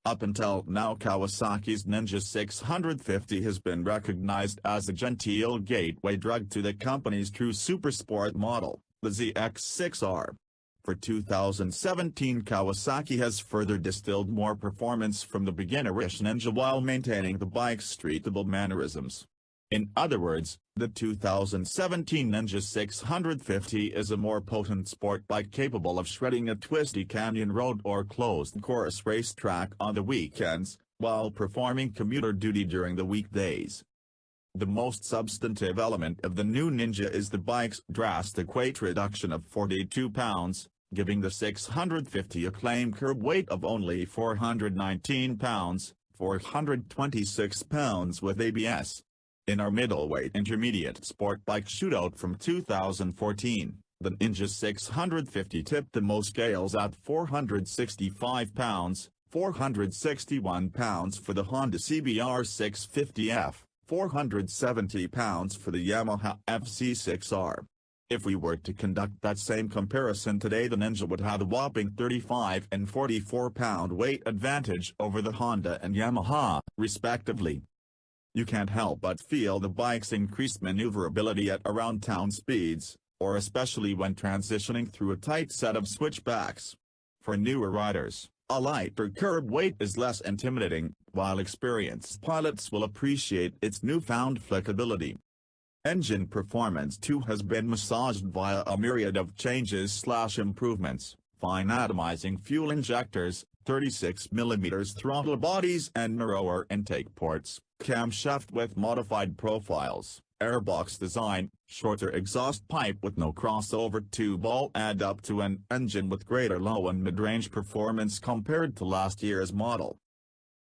Up until now, Kawasaki's Ninja 650 has been recognized as a genteel gateway drug to the company's true supersport model, the ZX-6R. For 2017, Kawasaki has further distilled more performance from the beginner-ish Ninja while maintaining the bike's streetable mannerisms. In other words, the 2017 Ninja 650 is a more potent sport bike capable of shredding a twisty canyon road or closed-course racetrack on the weekends, while performing commuter duty during the weekdays. The most substantive element of the new Ninja is the bike's drastic weight reduction of 42 pounds, giving the 650 a claim curb weight of only 419 pounds, 426 pounds with ABS. In our middleweight intermediate sport bike shootout from 2014, the Ninja 650 tipped the most scales at 465 pounds, 461 pounds for the Honda CBR 650F, 470 pounds for the Yamaha FC6R. If we were to conduct that same comparison today, the Ninja would have a whopping 35 and 44 pound weight advantage over the Honda and Yamaha, respectively. You can't help but feel the bike's increased maneuverability at around town speeds, or especially when transitioning through a tight set of switchbacks. For newer riders, a lighter curb weight is less intimidating, while experienced pilots will appreciate its newfound flexibility. Engine performance too has been massaged via a myriad of changes/improvements, fine atomizing fuel injectors, 36mm throttle bodies and narrower intake ports, camshaft with modified profiles, airbox design, shorter exhaust pipe with no crossover tube all add up to an engine with greater low and mid-range performance compared to last year's model.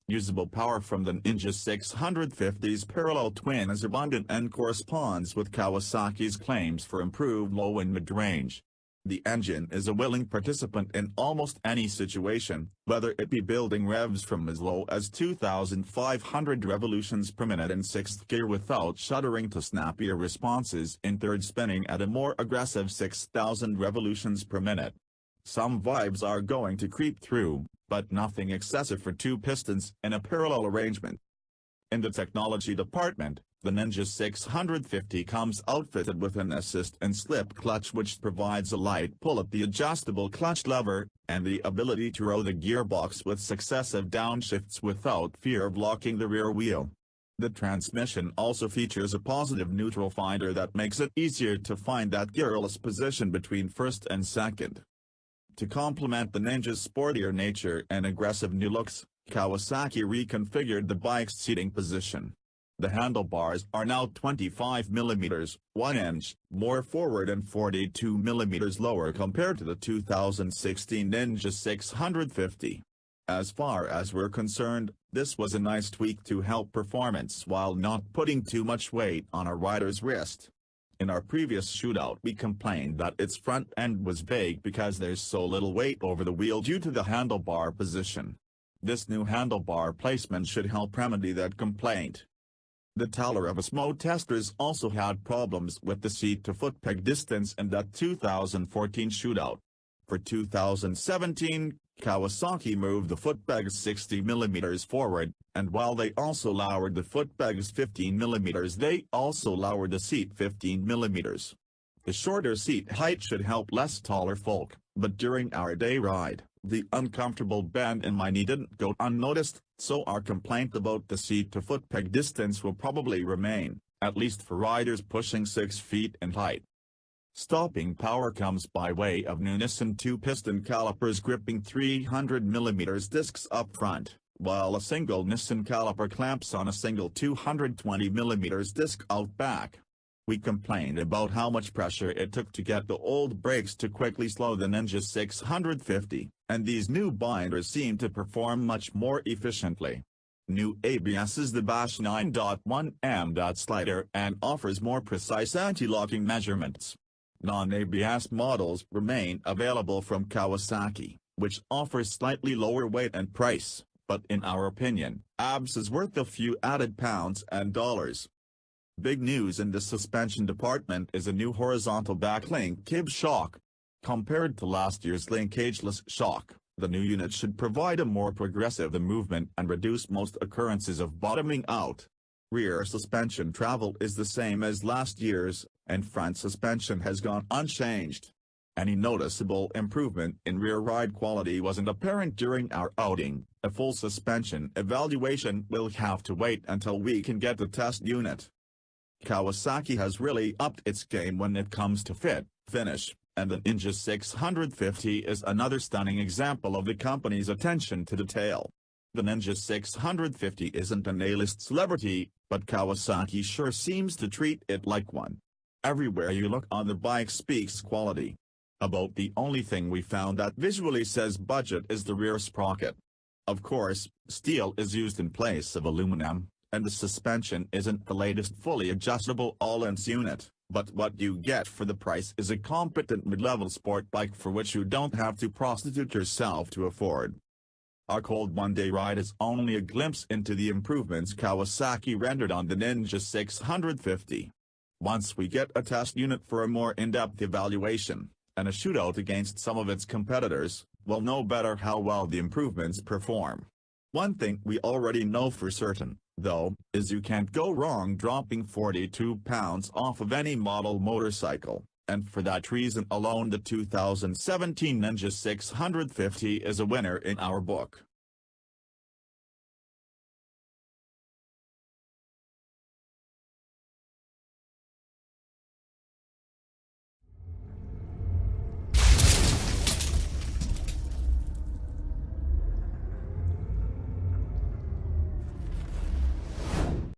Usable power from the Ninja 650's parallel twin is abundant and corresponds with Kawasaki's claims for improved low and mid-range. The engine is a willing participant in almost any situation, whether it be building revs from as low as 2,500 revolutions per minute in 6th gear without shuddering to snappier responses in 3rd spinning at a more aggressive 6,000 revolutions per minute. Some vibes are going to creep through, but nothing excessive for two pistons in a parallel arrangement. In the technology department, the Ninja 650 comes outfitted with an assist and slip clutch which provides a light pull at the adjustable clutch lever, and the ability to row the gearbox with successive downshifts without fear of locking the rear wheel. The transmission also features a positive neutral finder that makes it easier to find that gearless position between first and second. To complement the Ninja's sportier nature and aggressive new looks, Kawasaki reconfigured the bike's seating position. The handlebars are now 25mm, 1 inch, more forward and 42mm lower compared to the 2016 Ninja 650. As far as we're concerned, this was a nice tweak to help performance while not putting too much weight on a rider's wrist. In our previous shootout we complained that its front end was vague because there's so little weight over the wheel due to the handlebar position. This new handlebar placement should help remedy that complaint. The Tallarivismo testers also had problems with the seat-to-foot peg distance in that 2014 shootout. For 2017, Kawasaki moved the foot pegs 60mm forward, and while they also lowered the foot pegs 15mm, they also lowered the seat 15mm. The shorter seat height should help less taller folk, but during our day ride, the uncomfortable bend in my knee didn't go unnoticed, so our complaint about the seat-to-foot peg distance will probably remain, at least for riders pushing 6 feet in height. Stopping power comes by way of new Nissan 2-piston calipers gripping 300mm discs up front, while a single Nissan caliper clamps on a single 220mm disc out back. We complained about how much pressure it took to get the old brakes to quickly slow the Ninja 650, and these new binders seem to perform much more efficiently. New ABS is the Bash 9.1M slider and offers more precise anti-locking measurements. Non-ABS models remain available from Kawasaki, which offers slightly lower weight and price, but in our opinion, ABS is worth a few added pounds and dollars. Big news in the suspension department is a new horizontal backlink kib shock. Compared to last year's linkageless shock, The new unit should provide a more progressive movement and reduce most occurrences of bottoming out. Rear suspension travel is the same as last year's, and front suspension has gone unchanged. Any noticeable improvement in rear ride quality wasn't apparent during our outing. A full suspension evaluation will have to wait until we can get the test unit. Kawasaki has really upped its game when it comes to fit, finish, and the Ninja 650 is another stunning example of the company's attention to detail. The Ninja 650 isn't an A-list celebrity, but Kawasaki sure seems to treat it like one. Everywhere you look on the bike speaks quality. About the only thing we found that visually says budget is the rear sprocket. Of course, steel is used in place of aluminum, and the suspension isn't the latest fully adjustable all-ins unit, but what you get for the price is a competent mid-level sport bike for which you don't have to prostitute yourself to afford. Our cold Monday ride is only a glimpse into the improvements Kawasaki rendered on the Ninja 650. Once we get a test unit for a more in-depth evaluation, and a shootout against some of its competitors, we'll know better how well the improvements perform. One thing we already know for certain, though, is you can't go wrong dropping 42 pounds off of any model motorcycle, and for that reason alone the 2017 Ninja 650 is a winner in our book.